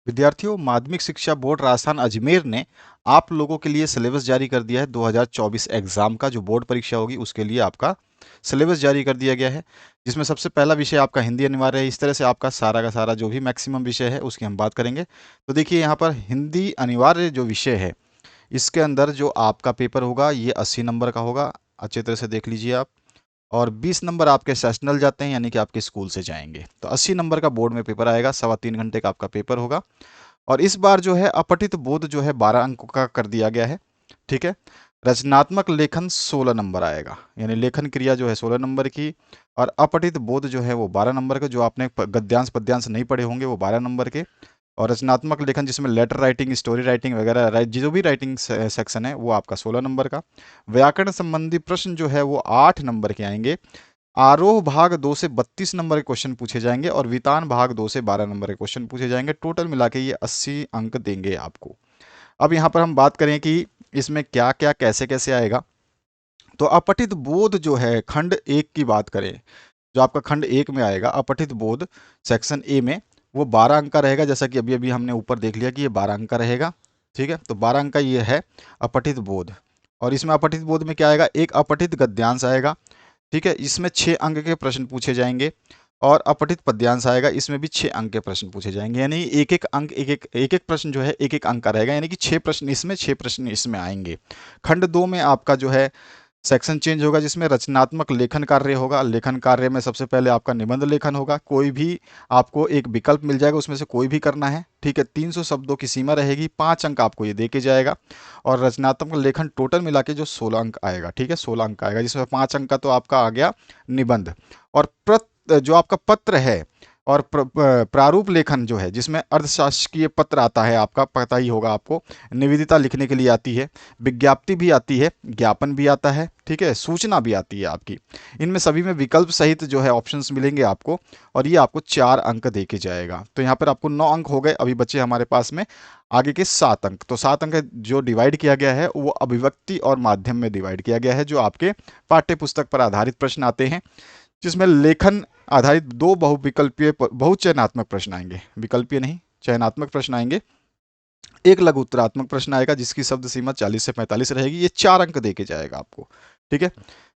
विद्यार्थियों, माध्यमिक शिक्षा बोर्ड राजस्थान अजमेर ने आप लोगों के लिए सिलेबस जारी कर दिया है। 2024 एग्जाम का जो बोर्ड परीक्षा होगी उसके लिए आपका सिलेबस जारी कर दिया गया है, जिसमें सबसे पहला विषय आपका हिंदी अनिवार्य है। इस तरह से आपका सारा का सारा जो भी मैक्सिमम विषय है उसकी हम बात करेंगे। तो देखिए यहाँ पर हिंदी अनिवार्य जो विषय है इसके अंदर जो आपका पेपर होगा ये 80 नंबर का होगा। अच्छे तरह से देख लीजिए आप। और 20 नंबर आपके सेशनल जाते हैं, यानी कि आपके स्कूल से जाएंगे। तो 80 नंबर का बोर्ड में पेपर आएगा, 3.25 घंटे का आपका पेपर होगा। और इस बार जो है अपठित बोध जो है 12 अंकों का कर दिया गया है। ठीक है। रचनात्मक लेखन 16 नंबर आएगा, यानी लेखन क्रिया जो है 16 नंबर की। और अपठित बोध जो है वो 12 नंबर का, जो आपने गद्यांश पद्यांश नहीं पढ़े होंगे वो 12 नंबर के। और रचनात्मक लेखन जिसमें लेटर राइटिंग, स्टोरी राइटिंग वगैरह जो भी राइटिंग सेक्शन है वो आपका 16 नंबर का। व्याकरण संबंधी प्रश्न जो है वो 8 नंबर के आएंगे। आरोह भाग 2 से 32 नंबर के क्वेश्चन पूछे जाएंगे और वितान भाग 2 से 12 नंबर के क्वेश्चन पूछे जाएंगे। टोटल मिला के ये 80 अंक देंगे आपको। अब यहाँ पर हम बात करें कि इसमें क्या क्या कैसे कैसे आएगा। तो अपठित बोध जो है खंड 1 की बात करें, जो आपका खंड 1 में आएगा अपठित बोध सेक्शन ए में, वो 12 अंक का रहेगा। जैसा कि अभी अभी हमने ऊपर देख लिया कि ये 12 अंक का रहेगा। ठीक है। तो 12 अंक का ये है अपठित बोध। और इसमें अपठित बोध में क्या आएगा, एक अपठित गद्यांश आएगा। ठीक है। इसमें 6 अंक के प्रश्न पूछे जाएंगे। और अपठित पद्यांश आएगा, इसमें भी 6 अंक के प्रश्न पूछे जाएंगे। यानी एक एक अंक एक एक प्रश्न जो है एक एक अंक का रहेगा, यानी कि 6 प्रश्न इसमें 6 प्रश्न इसमें आएंगे। खंड 2 में आपका जो है सेक्शन चेंज होगा, जिसमें रचनात्मक लेखन कार्य होगा। लेखन कार्य में सबसे पहले आपका निबंध लेखन होगा। कोई भी आपको एक विकल्प मिल जाएगा, उसमें से कोई भी करना है। ठीक है। 300 शब्दों की सीमा रहेगी, 5 अंक आपको ये दे के जाएगा। और रचनात्मक लेखन टोटल मिला के जो 16 अंक आएगा, ठीक है, 16 अंक आएगा, जिसमें 5 अंक का तो आपका आ गया निबंध। और जो आपका पत्र है और प्रारूप लेखन जो है, जिसमें अर्थशास्त्रीय पत्र आता है, आपका पता ही होगा आपको, निवेदिता लिखने के लिए आती है, विज्ञप्ति भी आती है, ज्ञापन भी आता है, ठीक है, सूचना भी आती है आपकी। इनमें सभी में विकल्प सहित जो है ऑप्शंस मिलेंगे आपको। और ये आपको 4 अंक दे के जाएगा। तो यहाँ पर आपको 9 अंक हो गए, अभी बचे हमारे पास में आगे के 7 अंक। तो 7 अंक जो डिवाइड किया गया है वो अभिव्यक्ति और माध्यम में डिवाइड किया गया है, जो आपके पाठ्य पुस्तक पर आधारित प्रश्न आते हैं, जिसमें लेखन आधारित 2 बहुविकल्पीय बहुचयनात्मक प्रश्न आएंगे, विकल्पीय नहीं, चयनात्मक प्रश्न आएंगे। एक लघु उत्तरात्मक प्रश्न आएगा जिसकी शब्द सीमा 40 से 45 रहेगी। ये 4 अंक देके जाएगा आपको। ठीक है।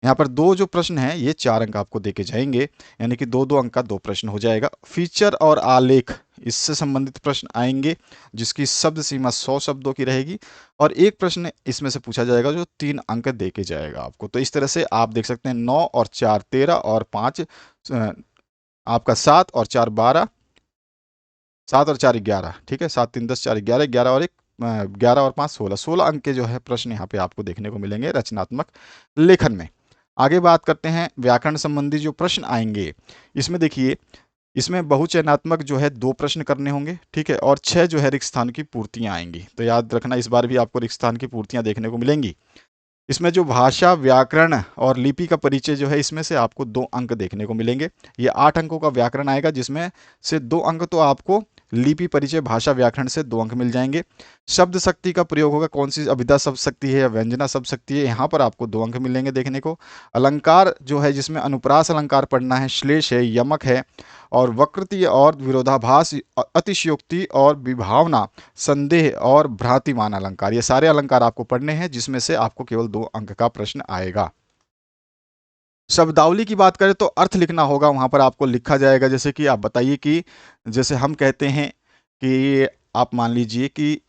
यहाँ पर 2 जो प्रश्न हैं ये 4 अंक आपको देके जाएंगे, यानी कि 2-2 अंक का 2 प्रश्न हो जाएगा। फीचर और आलेख, इससे संबंधित प्रश्न आएंगे जिसकी शब्द सीमा 100 शब्दों की रहेगी। और एक प्रश्न इसमें से पूछा जाएगा जो 3 अंक देके जाएगा आपको। तो इस तरह से आप देख सकते हैं 9 और 4 13 और 5 आपका 7 और 4 12, 7 और 4 11। ठीक है। 7 3 10 4 11, 11 और 1 11 और 5 16, 16 अंक के जो है प्रश्न यहाँ पे आपको देखने को मिलेंगे रचनात्मक लेखन में। आगे बात करते हैं व्याकरण संबंधी जो प्रश्न आएंगे। इसमें देखिए, इसमें बहुचयनात्मक जो है 2 प्रश्न करने होंगे। ठीक है। और 6 जो है रिक्त स्थान की पूर्तियां आएंगी। तो याद रखना इस बार भी आपको रिक्त स्थान की पूर्तियां देखने को मिलेंगी। इसमें जो भाषा, व्याकरण और लिपि का परिचय जो है, इसमें से आपको 2 अंक देखने को मिलेंगे। ये 8 अंकों का व्याकरण आएगा, जिसमें से 2 अंक तो आपको लिपि परिचय भाषा व्याकरण से 2 अंक मिल जाएंगे। शब्द शक्ति का प्रयोग होगा, कौन सी अभिधा शब्द शक्ति है या व्यंजना शब्द शक्ति है, यहाँ पर आपको 2 अंक मिलेंगे देखने को। अलंकार जो है, जिसमें अनुप्रास अलंकार पढ़ना है, श्लेष है, यमक है, और वक्रति और विरोधाभास, अतिशयोक्ति और विभावना, संदेह और भ्रांतिमान अलंकार, ये सारे अलंकार आपको पढ़ने हैं, जिसमें से आपको केवल 2 अंक का प्रश्न आएगा। शब्दावली की बात करें तो अर्थ लिखना होगा, वहां पर आपको लिखा जाएगा। जैसे कि आप बताइए कि जैसे हम कहते हैं कि आप मान लीजिए कि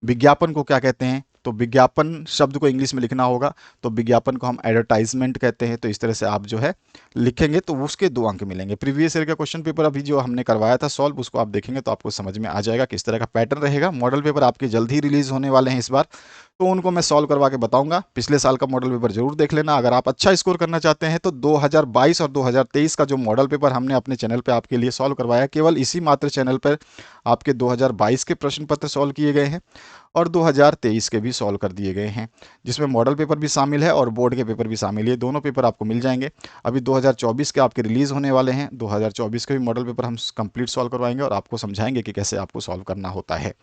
विज्ञापन को क्या कहते हैं, तो विज्ञापन शब्द को इंग्लिश में लिखना होगा, तो विज्ञापन को हम एडवर्टाइजमेंट कहते हैं। तो इस तरह से आप जो है लिखेंगे तो उसके 2 अंक मिलेंगे। प्रीवियस ईयर का क्वेश्चन पेपर अभी जो हमने करवाया था सॉल्व, उसको आप देखेंगे तो आपको समझ में आ जाएगा किस तरह का पैटर्न रहेगा। मॉडल पेपर आपके जल्द ही रिलीज होने वाले हैं इस बार, तो उनको मैं सॉल्व करवा के बताऊंगा। पिछले साल का मॉडल पेपर जरूर देख लेना। अगर आप अच्छा स्कोर करना चाहते हैं तो 2022 और 2023 का जो मॉडल पेपर हमने अपने चैनल पे आपके लिए सॉल्व करवाया, केवल इसी मात्र चैनल पर आपके 2022 के प्रश्न पत्र सॉल्व किए गए हैं और 2023 के भी सॉल्व कर दिए गए हैं, जिसमें मॉडल पेपर भी शामिल है और बोर्ड के पेपर भी शामिल है। दोनों पेपर आपको मिल जाएंगे। अभी 2024 के आपके रिलीज़ होने वाले हैं, 2024 के भी मॉडल पेपर हम कंप्लीट सॉल्व करवाएंगे और आपको समझाएंगे कि कैसे आपको सॉल्व करना होता है।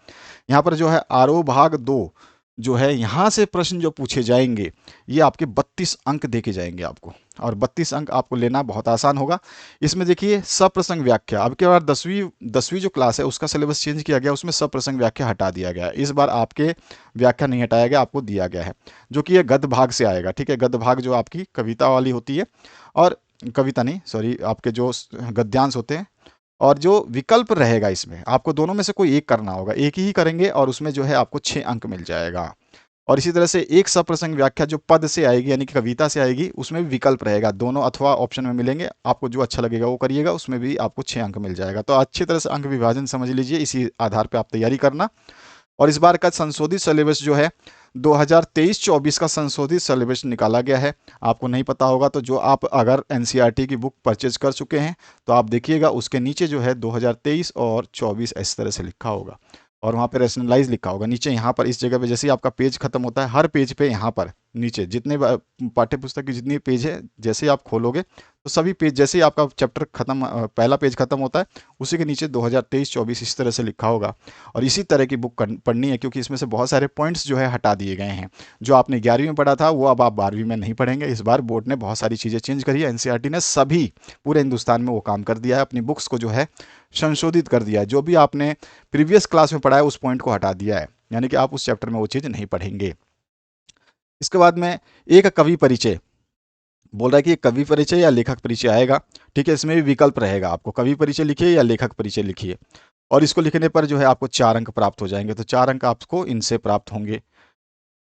यहाँ पर जो है आरोह भाग 2 जो है यहाँ से प्रश्न जो पूछे जाएंगे ये आपके 32 अंक देके जाएंगे आपको, और 32 अंक आपको लेना बहुत आसान होगा। इसमें देखिए सप्रसंग व्याख्या, अब के बार 10वीं जो क्लास है उसका सिलेबस चेंज किया गया, उसमें सप्रसंग व्याख्या हटा दिया गया है। इस बार आपके व्याख्या नहीं हटाया गया, आपको दिया गया है, जो कि ये गद्य भाग से आएगा। ठीक है, गद्य भाग जो आपकी कविता वाली होती है, और कविता नहीं सॉरी, आपके जो गद्यांश होते हैं, और जो विकल्प रहेगा इसमें आपको दोनों में से कोई एक करना होगा, एक ही करेंगे और उसमें जो है आपको 6 अंक मिल जाएगा। और इसी तरह से एक सप्रसंग व्याख्या जो पद से आएगी यानी कि कविता से आएगी, उसमें भी विकल्प रहेगा, दोनों अथवा ऑप्शन में मिलेंगे, आपको जो अच्छा लगेगा वो करिएगा, उसमें भी आपको 6 अंक मिल जाएगा। तो अच्छी तरह से अंक विभाजन समझ लीजिए, इसी आधार पर आप तैयारी करना। और इस बार का संशोधित सिलेबस जो है 2023-24 का संशोधित सिलेबस निकाला गया है। आपको नहीं पता होगा तो जो आप अगर एनसीईआरटी की बुक परचेज कर चुके हैं तो आप देखिएगा उसके नीचे जो है 2023 और 24 इस तरह से लिखा होगा, और वहाँ पे रैशनलाइज लिखा होगा नीचे। यहाँ पर इस जगह पे जैसे ही आपका पेज खत्म होता है, हर पेज पे यहाँ पर नीचे जितने पाठ्य पुस्तक की जितनी पेज है, जैसे ही आप खोलोगे तो सभी पेज, जैसे ही आपका चैप्टर खत्म, पहला पेज खत्म होता है, उसी के नीचे 2023-24 इस तरह से लिखा होगा। और इसी तरह की बुक पढ़नी है, क्योंकि इसमें से बहुत सारे पॉइंट्स जो है हटा दिए गए हैं। जो आपने 11वीं में पढ़ा था वो अब आप 12वीं में नहीं पढ़ेंगे। इस बार बोर्ड ने बहुत सारी चीज़ें चेंज करी है, एनसीईआरटी ने सभी पूरे हिंदुस्तान में वो काम कर दिया है, अपनी बुक्स को जो है संशोधित कर दिया है। जो भी आपने प्रीवियस क्लास में पढ़ा है उस पॉइंट को हटा दिया है, यानी कि आप उस चैप्टर में वो चीज़ नहीं पढ़ेंगे। इसके बाद में एक कवि परिचय बोल रहा है कि ये कवि परिचय या लेखक परिचय आएगा। ठीक है, इसमें भी विकल्प रहेगा, आपको कवि परिचय लिखिए या लेखक परिचय लिखिए, और इसको लिखने पर जो है आपको 4 अंक प्राप्त हो जाएंगे। तो 4 अंक आपको इनसे प्राप्त होंगे।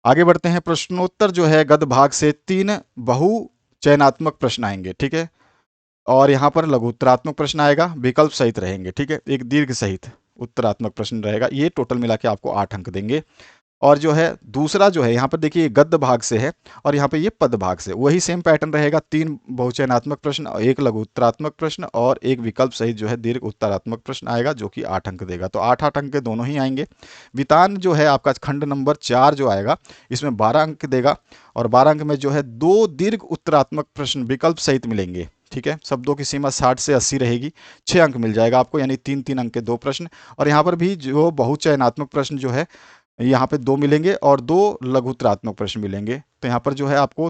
आगे बढ़ते हैं। प्रश्नोत्तर जो है गद्य भाग से 3 बहु चयनात्मक प्रश्न आएंगे। ठीक है, और यहाँ पर लघु उत्तरात्मक प्रश्न आएगा, विकल्प सहित रहेंगे। ठीक है, एक दीर्घ सहित उत्तरात्मक प्रश्न रहेगा। ये टोटल मिला के आपको 8 अंक देंगे। और जो है दूसरा जो है यहाँ पर देखिए गद्य भाग से है, और यहाँ पे ये पद भाग से, वही सेम पैटर्न रहेगा। 3 बहुचयनात्मक प्रश्न, एक लघु उत्तरात्मक प्रश्न और एक विकल्प सहित जो है दीर्घ उत्तरात्मक प्रश्न आएगा, जो कि 8 अंक देगा। तो 8-8 अंक के दोनों ही आएंगे। वितान जो है आपका खंड नंबर 4 जो आएगा, इसमें 12 अंक देगा, और 12 अंक में जो है 2 दीर्घ उत्तरात्मक प्रश्न विकल्प सहित मिलेंगे। ठीक है, शब्दों की सीमा 60 से 80 रहेगी, 6 अंक मिल जाएगा आपको, यानी 3-3 अंक के 2 प्रश्न। और यहाँ पर भी जो बहुचयनात्मक प्रश्न जो है यहाँ पे 2 मिलेंगे, और 2 लघुत्तरात्मक प्रश्न मिलेंगे। तो यहाँ पर जो है आपको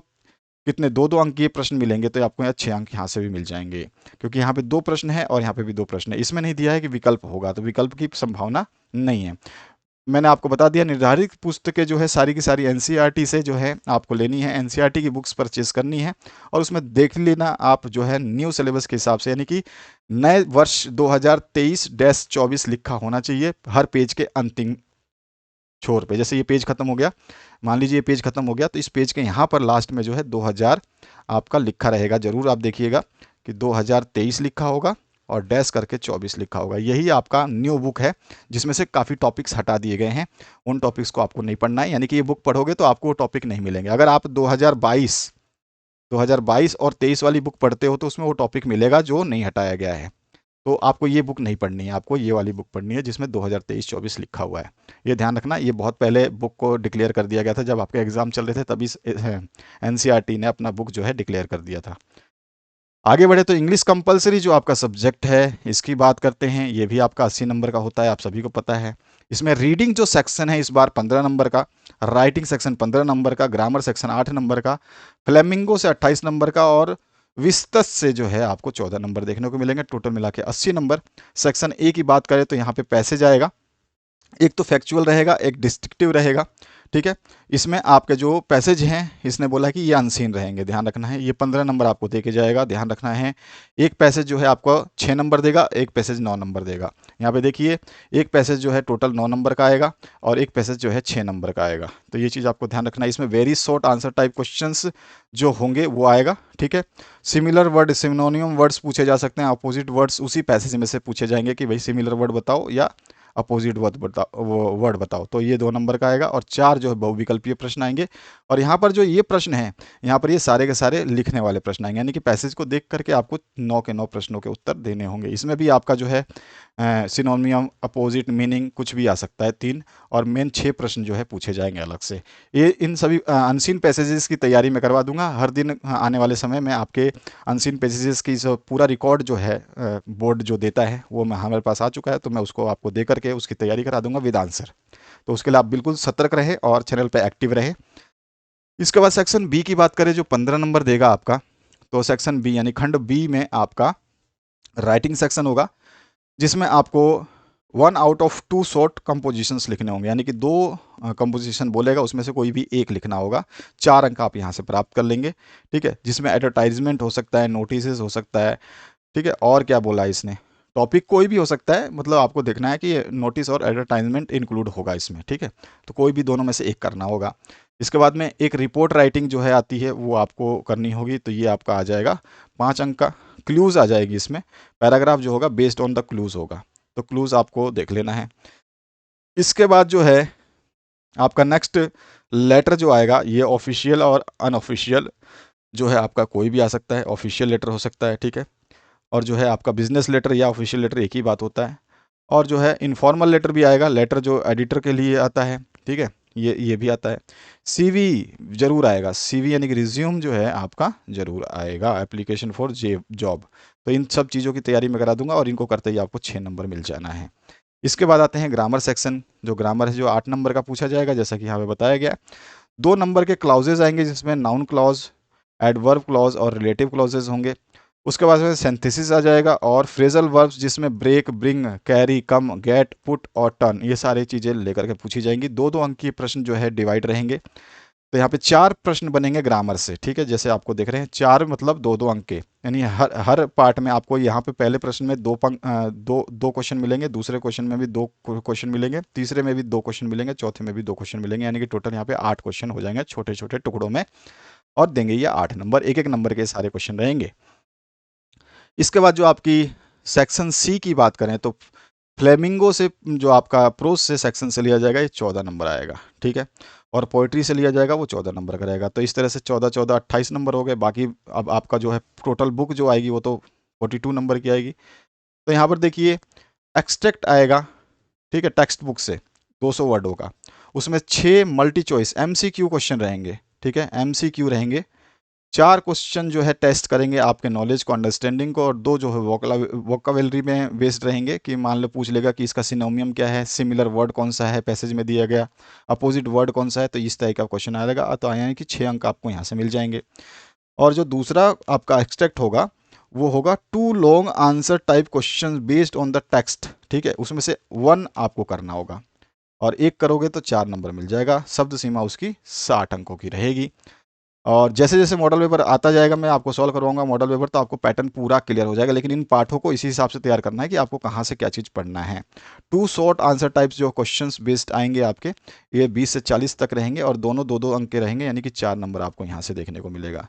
कितने 2-2 अंक के प्रश्न मिलेंगे, तो आपको यहाँ 6 अंक यहाँ से भी मिल जाएंगे, क्योंकि यहाँ पे 2 प्रश्न है और यहाँ पे भी 2 प्रश्न है। इसमें नहीं दिया है कि विकल्प होगा, तो विकल्प की संभावना नहीं है। मैंने आपको बता दिया, निर्धारित पुस्तकें जो है सारी की सारी एनसीईआरटी से जो है आपको लेनी है, एनसीईआरटी की बुक्स परचेज करनी है, और उसमें देख लेना आप जो है न्यू सिलेबस के हिसाब से, यानी कि नए वर्ष 2023-24 लिखा होना चाहिए हर पेज के अंतिम छोर पे। जैसे ये पेज खत्म हो गया, मान लीजिए ये पेज खत्म हो गया, तो इस पेज के यहाँ पर लास्ट में जो है 2000 आपका लिखा रहेगा। जरूर आप देखिएगा कि 2023 लिखा होगा और डैश करके 24 लिखा होगा। यही आपका न्यू बुक है, जिसमें से काफ़ी टॉपिक्स हटा दिए गए हैं। उन टॉपिक्स को आपको नहीं पढ़ना है, यानी कि ये बुक पढ़ोगे तो आपको वो टॉपिक नहीं मिलेंगे। अगर आप 2022 और 23 वाली बुक पढ़ते हो तो उसमें वो टॉपिक मिलेगा जो नहीं हटाया गया है। तो आपको ये बुक नहीं पढ़नी है, आपको ये वाली बुक पढ़नी है जिसमें 2023-24 लिखा हुआ है। ये ध्यान रखना, ये बहुत पहले बुक को डिक्लेयर कर दिया गया था, जब आपके एग्जाम चल रहे थे तभी एनसीईआरटी ने अपना बुक जो है डिक्लेयर कर दिया था। आगे बढ़े तो इंग्लिश कंपलसरी जो आपका सब्जेक्ट है, इसकी बात करते हैं। ये भी आपका 80 नंबर का होता है, आप सभी को पता है। इसमें रीडिंग जो सेक्शन है इस बार 15 नंबर का, राइटिंग सेक्शन 15 नंबर का, ग्रामर सेक्शन 8 नंबर का, फ्लेमिंगो से 28 नंबर का, और विस्तस से जो है आपको 14 नंबर देखने को मिलेंगे। टोटल मिला के 80 नंबर। सेक्शन ए की बात करें तो यहाँ पे पैसेज आएगा, एक तो फैक्चुअल रहेगा, एक डिस्क्रिप्टिव रहेगा। ठीक है, इसमें आपके जो पैसेज हैं इसने बोला कि ये अनसीन रहेंगे, ध्यान रखना है। ये 15 नंबर आपको दे के जाएगा, ध्यान रखना है। एक पैसेज जो है आपको 6 नंबर देगा, एक पैसेज 9 नंबर देगा। यहाँ पे देखिए एक पैसेज जो है टोटल 9 नंबर का आएगा, और एक पैसेज जो है 6 नंबर का आएगा। तो ये चीज़ आपको ध्यान रखना है। इसमें very short answer type questions जो होंगे वो आएगा। ठीक है, सिमिलर वर्ड, सिनोनियम वर्ड्स पूछे जा सकते हैं, अपोजिट वर्ड्स उसी पैसेज में से पूछे जाएंगे कि भाई सिमिलर वर्ड बताओ या अपोजिट वर्ड बताओ। तो ये 2 नंबर का आएगा, और 4 जो है बहुविकल्पीय प्रश्न आएंगे। और यहाँ पर जो ये प्रश्न है, यहाँ पर ये सारे के सारे लिखने वाले प्रश्न आएंगे, यानी कि पैसेज को देख करके आपको 9 के 9 प्रश्नों के उत्तर देने होंगे। इसमें भी आपका जो है सिनोनियम, अपोजिट, मीनिंग कुछ भी आ सकता है 3, और मेन 6 प्रश्न जो है पूछे जाएंगे अलग से। ये इन सभी अनसीन पैसेजेस की तैयारी मैं करवा दूंगा हर दिन। आने वाले समय में आपके अनसीन पैसेजेस की पूरा रिकॉर्ड जो है बोर्ड जो देता है वो मैं हमारे पास आ चुका है, तो मैं उसको आपको दे करके करके उसकी तैयारी करा दूंगा विद आंसर। तो उसके लिए आप बिल्कुल सतर्क रहे और चैनल पे एक्टिव रहे। इसके बाद सेक्शन बी की बात करें जो 15 नंबर देगा आपका, तो सेक्शन बी यानी खंड बी में आपका राइटिंग सेक्शन होगा, जिसमें आपको 1/2 शॉर्ट कंपोजिशंस लिखने होंगे, यानी कि 2 कंपोजिशन बोलेगा उसमें से कोई भी एक लिखना होगा। 4 अंक आप यहाँ से प्राप्त कर लेंगे, ठीक है, जिसमें एडवर्टाइजमेंट हो सकता है, नोटिस हो सकता है, ठीक है, और क्या बोला है इसने, टॉपिक कोई भी हो सकता है, मतलब आपको देखना है कि नोटिस और एडवर्टाइजमेंट इंक्लूड होगा इसमें, ठीक है, तो कोई भी दोनों में से एक करना होगा। इसके बाद में एक रिपोर्ट राइटिंग जो है आती है वो आपको करनी होगी, तो ये आपका आ जाएगा 5 अंक का। क्लूज आ जाएगी इसमें, पैराग्राफ जो होगा बेस्ड ऑन द क्लूज होगा, तो क्लूज आपको देख लेना है। इसके बाद जो है आपका नेक्स्ट लेटर जो आएगा, ये ऑफिशियल और अनऑफिशियल जो है आपका कोई भी आ सकता है, ऑफिशियल लेटर हो सकता है, ठीक है, और जो है आपका बिजनेस लेटर या ऑफिशियल लेटर एक ही बात होता है। और जो है इनफॉर्मल लेटर भी आएगा, लेटर जो एडिटर के लिए आता है, ठीक है, ये भी आता है। सीवी जरूर आएगा, सीवी यानी कि रिज्यूम जो है आपका जरूर आएगा, एप्लीकेशन फॉर जॉब। तो इन सब चीज़ों की तैयारी मैं करा दूंगा और इनको करते ही आपको 6 नंबर मिल जाना है। इसके बाद आते हैं ग्रामर सेक्शन, जो ग्रामर है जो 8 नंबर का पूछा जाएगा, जैसा कि यहाँ पे बताया गया। 2 नंबर के क्लाउजेज आएंगे, जिसमें नाउन क्लॉज, एडवर्ब क्लॉज और रिलेटिव क्लॉजेज होंगे। उसके बाद में सिंथेसिस आ जाएगा और फ्रेजल वर्ब्स, जिसमें ब्रेक, ब्रिंग, कैरी, कम, गेट, पुट और टर्न, ये सारी चीज़ें लेकर के पूछी जाएंगी। 2-2 अंक के प्रश्न जो है डिवाइड रहेंगे। तो यहाँ पे 4 प्रश्न बनेंगे ग्रामर से, ठीक है, जैसे आपको देख रहे हैं 4 मतलब 2-2 अंक के, यानी हर पार्ट में आपको यहाँ पे पहले प्रश्न में दो क्वेश्चन मिलेंगे, दूसरे क्वेश्चन में भी 2 क्वेश्चन मिलेंगे, तीसरे में भी 2 क्वेश्चन मिलेंगे, चौथे में भी 2 क्वेश्चन मिलेंगे, यानी कि टोटल यहाँ पे 8 क्वेश्चन हो जाएंगे छोटे छोटे टुकड़ों में, और देंगे ये 8 नंबर, एक एक नंबर के सारे क्वेश्चन रहेंगे। इसके बाद जो आपकी सेक्शन सी की बात करें, तो फ्लेमिंगो से जो आपका प्रोज से सेक्शन से लिया जाएगा, ये 14 नंबर आएगा, ठीक है, और पोइट्री से लिया जाएगा वो 14 नंबर का रहेगा। तो इस तरह से 14-14 28 नंबर हो गए। बाकी अब आपका जो है टोटल बुक जो आएगी वो तो 42 नंबर की आएगी। तो यहाँ पर देखिए एक्सट्रैक्ट आएगा, ठीक है, टेक्स्ट बुक से 200 वर्डों का, उसमें 6 मल्टी चॉइस MCQ क्वेश्चन रहेंगे, ठीक है, MCQ रहेंगे। 4 क्वेश्चन जो है टेस्ट करेंगे आपके नॉलेज को, अंडरस्टैंडिंग को, और 2 जो है वोकाबुलरी में बेस्ड रहेंगे, कि मान लो पूछ लेगा कि इसका सिनोनियम क्या है, सिमिलर वर्ड कौन सा है पैसेज में दिया गया, अपोजिट वर्ड कौन सा है, तो इस तरह का क्वेश्चन आएगा। तो यानी कि 6 अंक आपको यहाँ से मिल जाएंगे। और जो दूसरा आपका एक्सट्रैक्ट होगा वो होगा 2 long answer type question based on the text, ठीक है, उसमें से 1 आपको करना होगा, और 1 करोगे तो 4 नंबर मिल जाएगा। शब्द सीमा उसकी 60 अंकों की रहेगी। और जैसे जैसे मॉडल पेपर आता जाएगा मैं आपको सॉल्व करवाऊंगा मॉडल पेपर, तो आपको पैटर्न पूरा क्लियर हो जाएगा। लेकिन इन पाठों को इसी हिसाब से तैयार करना है कि आपको कहाँ से क्या चीज़ पढ़ना है। 2 शॉर्ट आंसर टाइप्स जो क्वेश्चंस बेस्ड आएंगे आपके, ये 20 से 40 तक रहेंगे, और दोनों 2-2 अंक के रहेंगे, यानी कि 4 नंबर आपको यहाँ से देखने को मिलेगा।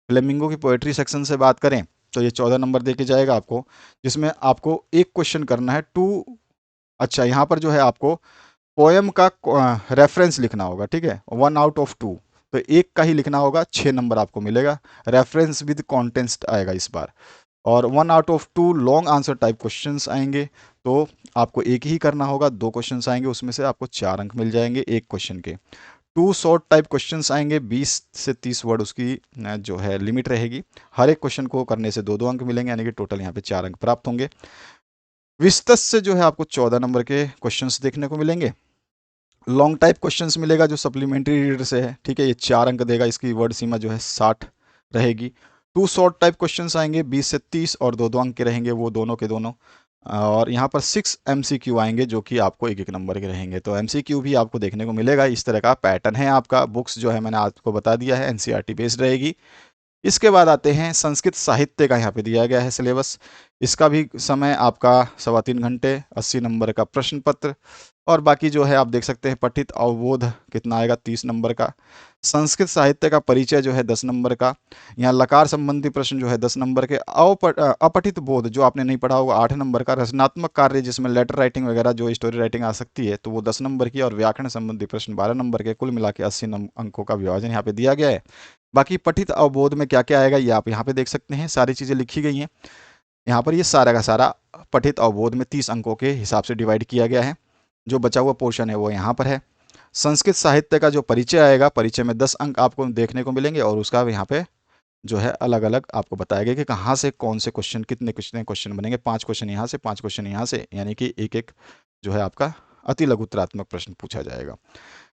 फ्लेमिंगो की पोएट्री सेक्शन से बात करें तो ये 14 नंबर दे के जाएगा आपको, जिसमें आपको एक क्वेश्चन करना है अच्छा यहाँ पर जो है आपको पोएम का रेफरेंस लिखना होगा, ठीक है, 1/2, तो एक का ही लिखना होगा, 6 नंबर आपको मिलेगा। रेफरेंस विद कॉन्टेंस्ट आएगा इस बार। और 1/2 लॉन्ग आंसर टाइप क्वेश्चंस आएंगे, तो आपको एक ही करना होगा, 2 क्वेश्चंस आएंगे, उसमें से आपको 4 अंक मिल जाएंगे एक क्वेश्चन के। 2 शॉर्ट टाइप क्वेश्चंस आएंगे, 20 से 30 वर्ड उसकी जो है लिमिट रहेगी। हर एक क्वेश्चन को करने से 2-2 अंक मिलेंगे, यानी कि टोटल यहाँ पे 4 अंक प्राप्त होंगे। विस्तस से जो है आपको 14 नंबर के क्वेश्चंस देखने को मिलेंगे। लॉन्ग टाइप क्वेश्चंस मिलेगा जो सप्लीमेंट्री रीडर से है, ठीक है, ये 4 अंक देगा, इसकी वर्ड सीमा जो है 60 रहेगी। 2 शॉर्ट टाइप क्वेश्चंस आएंगे 20 से 30 और 2-2 अंक के रहेंगे वो दोनों के दोनों। और यहाँ पर 6 MCQ आएंगे जो कि आपको एक एक नंबर के रहेंगे। तो MCQ भी आपको देखने को मिलेगा, इस तरह का पैटर्न है आपका। बुक्स जो है मैंने आपको बता दिया है NCERT बेस्ड रहेगी। इसके बाद आते हैं संस्कृत साहित्य का, यहाँ पे दिया गया है सिलेबस। इसका भी समय आपका 3.25 घंटे, 80 नंबर का प्रश्न पत्र, और बाकी जो है आप देख सकते हैं पठित अवबोध कितना आएगा, 30 नंबर का। संस्कृत साहित्य का परिचय जो है 10 नंबर का। यहाँ लकार संबंधी प्रश्न जो है 10 नंबर के। अपठित बोध जो आपने नहीं पढ़ा होगा 8 नंबर का। रचनात्मक कार्य जिसमें लेटर राइटिंग वगैरह जो स्टोरी राइटिंग आ सकती है तो वो 10 नंबर की। और व्याकरण संबंधी प्रश्न 12 नंबर के। कुल मिला के 80 अंकों का विभाजन यहाँ पे दिया गया है। बाकी पठित अवबोध में क्या क्या आएगा ये आप यहाँ पे देख सकते हैं, सारी चीज़ें लिखी गई हैं यहाँ पर। ये सारा का सारा पठित अवबोध में 30 अंकों के हिसाब से डिवाइड किया गया है। जो बचा हुआ पोर्शन है वो यहाँ पर है। संस्कृत साहित्य का जो परिचय आएगा, परिचय में 10 अंक आपको देखने को मिलेंगे, और उसका यहाँ पे जो है अलग अलग आपको बताया गया कि कहाँ से कौन से क्वेश्चन, कितने क्वेश्चन बनेंगे। 5 क्वेश्चन यहाँ से, 5 क्वेश्चन यहाँ से, यानी कि एक एक जो है आपका अति लघुतरात्मक प्रश्न पूछा जाएगा।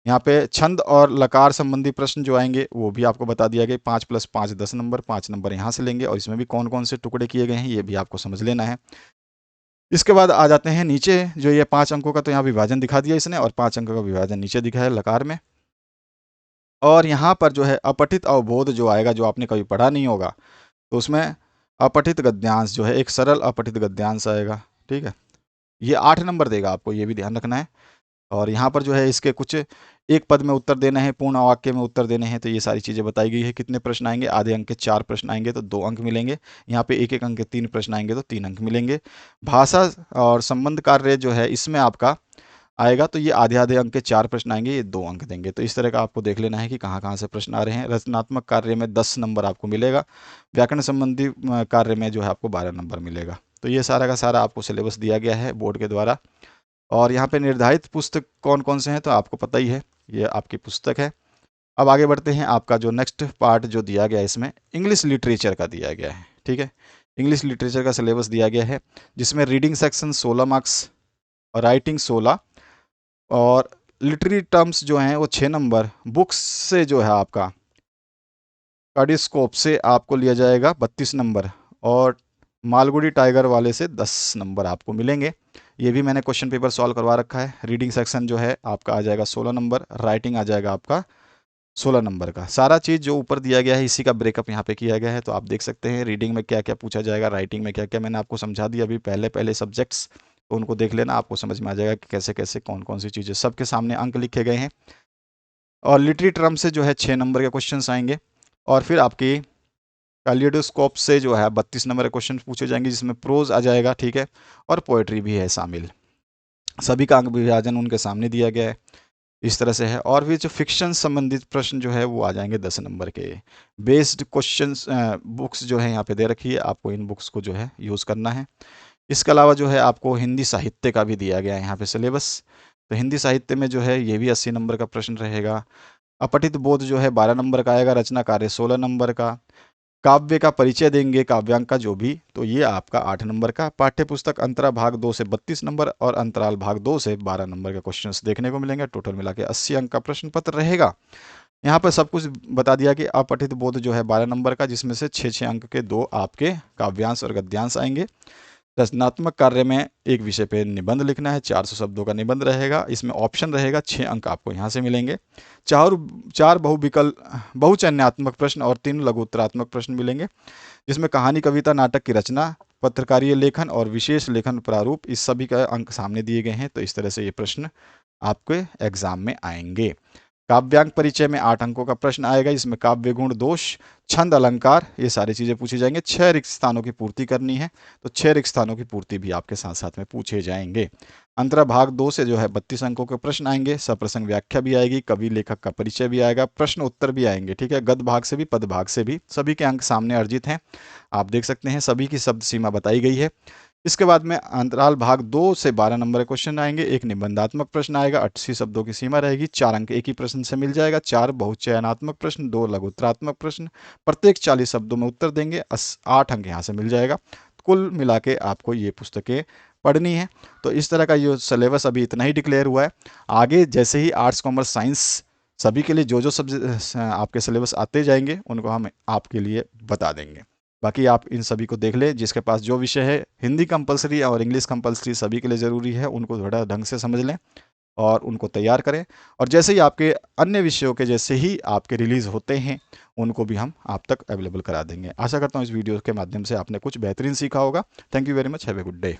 यहाँ पे छंद और लकार संबंधी प्रश्न जो आएंगे वो भी आपको बता दिया गया, 5 + 5 10 नंबर, 5 नंबर यहाँ से लेंगे और इसमें भी कौन कौन से टुकड़े किए गए हैं ये भी आपको समझ लेना है। इसके बाद आ जाते हैं नीचे, जो ये 5 अंकों का तो यहाँ विभाजन दिखा दिया इसने, और 5 अंकों का विभाजन नीचे दिखा है लकार में। और यहाँ पर जो है अपठित अवबोध जो आएगा, जो आपने कभी पढ़ा नहीं होगा, तो उसमें अपठित गद्यांश जो है, एक सरल अपठित गद्यांश आएगा। ठीक है, ये 8 नंबर देगा आपको, ये भी ध्यान रखना है। और यहाँ पर जो है इसके कुछ एक पद में उत्तर देने हैं, पूर्ण वाक्य में उत्तर देने हैं, तो ये सारी चीज़ें बताई गई है। कितने प्रश्न आएंगे, आधे अंक के 4 प्रश्न आएंगे तो 2 अंक मिलेंगे। यहाँ पे एक एक अंक के 3 प्रश्न आएंगे तो 3 अंक मिलेंगे। भाषा और संबंध कार्य जो है इसमें आपका आएगा तो ये आधे आधे अंक के 4 प्रश्न आएंगे, ये 2 अंक देंगे। तो इस तरह का आपको देख लेना है कि कहाँ कहाँ से प्रश्न आ रहे हैं। रचनात्मक कार्य में 10 नंबर आपको मिलेगा, व्याकरण संबंधी कार्य में जो है आपको 12 नंबर मिलेगा। तो ये सारा का सारा आपको सिलेबस दिया गया है बोर्ड के द्वारा। और यहाँ पे निर्धारित पुस्तक कौन कौन से हैं तो आपको पता ही है, ये आपकी पुस्तक है। अब आगे बढ़ते हैं, आपका जो नेक्स्ट पार्ट जो दिया गया है इसमें इंग्लिश लिटरेचर का दिया गया है। ठीक है, इंग्लिश लिटरेचर का सिलेबस दिया गया है, जिसमें रीडिंग सेक्शन 16 मार्क्स और राइटिंग 16 और लिटरेरी टर्म्स जो हैं वो 6 नंबर। बुक्स से जो है आपका कार्डियोस्कोप से आपको लिया जाएगा 32 नंबर और मालगुडी टाइगर वाले से 10 नंबर आपको मिलेंगे। ये भी मैंने क्वेश्चन पेपर सॉल्व करवा रखा है। रीडिंग सेक्शन जो है आपका आ जाएगा 16 नंबर, राइटिंग आ जाएगा आपका 16 नंबर का। सारा चीज़ जो ऊपर दिया गया है इसी का ब्रेकअप यहाँ पे किया गया है, तो आप देख सकते हैं रीडिंग में क्या क्या पूछा जाएगा, राइटिंग में क्या क्या। मैंने आपको समझा दिया अभी पहले पहले सब्जेक्ट्स, तो उनको देख लेना, आपको समझ में आ जाएगा कि कैसे कैसे कौन कौन सी चीज़ें। सबके सामने अंक लिखे गए हैं। और लिटरेरी टर्म से जो है 6 नंबर के क्वेश्चन आएंगे। और फिर आपकी कैलिडोस्कोप से जो है 32 नंबर के क्वेश्चन पूछे जाएंगे, जिसमें प्रोज आ जाएगा। ठीक है, और पोएट्री भी है शामिल। सभी का अंक विभाजन उनके सामने दिया गया है, इस तरह से है। और भी जो फिक्शन संबंधित प्रश्न जो है वो आ जाएंगे 10 नंबर के। बेस्ड क्वेश्चंस बुक्स जो है यहाँ पे दे रखी है, आपको इन बुक्स को जो है यूज़ करना है। इसके अलावा जो है आपको हिंदी साहित्य का भी दिया गया है यहाँ पे सिलेबस। तो हिंदी साहित्य में जो है ये भी 80 नंबर का प्रश्न रहेगा। अपठित बोध जो है 12 नंबर का आएगा, रचना कार्य 16 नंबर का, काव्य का परिचय देंगे काव्यांक का जो भी, तो ये आपका 8 नंबर का। पाठ्य पुस्तक अंतरा भाग 2 से 32 नंबर और अंतराल भाग 2 से 12 नंबर के क्वेश्चंस देखने को मिलेंगे। टोटल मिला के 80 अंक का प्रश्न पत्र रहेगा। यहाँ पर सब कुछ बता दिया कि अपठित बोध जो है 12 नंबर का, जिसमें से 6 अंक के 2 आपके काव्यांश और गद्यांश आएंगे। रचनात्मक कार्य में एक विषय पे निबंध लिखना है, 400 शब्दों का निबंध रहेगा। इसमें ऑप्शन रहेगा, 6 अंक आपको यहाँ से मिलेंगे। चार बहुचयनात्मक प्रश्न और 3 लघुत्तरात्मक प्रश्न मिलेंगे, जिसमें कहानी, कविता, नाटक की रचना, पत्रकारीय लेखन और विशेष लेखन प्रारूप, इस सभी का अंक सामने दिए गए हैं। तो इस तरह से ये प्रश्न आपके एग्जाम में आएंगे। काव्यांक परिचय में 8 अंकों का प्रश्न आएगा, इसमें काव्य गुण, दोष, छंद, अलंकार, ये सारी चीज़ें पूछी जाएंगे। 6 रिक्त स्थानों की पूर्ति करनी है, तो 6 रिक्त स्थानों की पूर्ति भी आपके साथ साथ में पूछे जाएंगे। अंतरा भाग 2 से जो है 32 अंकों के प्रश्न आएंगे। सप्रसंग व्याख्या भी आएगी, कवि लेखक का परिचय भी आएगा, प्रश्न उत्तर भी आएंगे। ठीक है, गद्य भाग से भी पद भाग से भी सभी के अंक सामने अर्जित हैं, आप देख सकते हैं। सभी की शब्द सीमा बताई गई है। इसके बाद में अंतराल भाग 2 से 12 नंबर के क्वेश्चन आएंगे। एक निबंधात्मक प्रश्न आएगा, 80 शब्दों की सीमा रहेगी, 4 अंक एक ही प्रश्न से मिल जाएगा। 4 बहुचयनात्मक प्रश्न, 2 लघुत्तरात्मक प्रश्न, प्रत्येक 40 शब्दों में उत्तर देंगे, 8 अंक यहाँ से मिल जाएगा। कुल मिला के आपको ये पुस्तकें पढ़नी है। तो इस तरह का ये सिलेबस अभी इतना ही डिक्लेयर हुआ है। आगे जैसे ही आर्ट्स, कॉमर्स, साइंस सभी के लिए जो जो सब्जेक्ट आपके सिलेबस आते जाएंगे उनको हम आपके लिए बता देंगे। बाकी आप इन सभी को देख लें, जिसके पास जो विषय है, हिंदी कंपलसरी और इंग्लिश कंपलसरी सभी के लिए ज़रूरी है, उनको थोड़ा ढंग से समझ लें और उनको तैयार करें। और जैसे ही आपके अन्य विषयों के जैसे ही आपके रिलीज़ होते हैं उनको भी हम आप तक अवेलेबल करा देंगे। आशा करता हूँ इस वीडियो के माध्यम से आपने कुछ बेहतरीन सीखा होगा। Thank you very much, have a good day.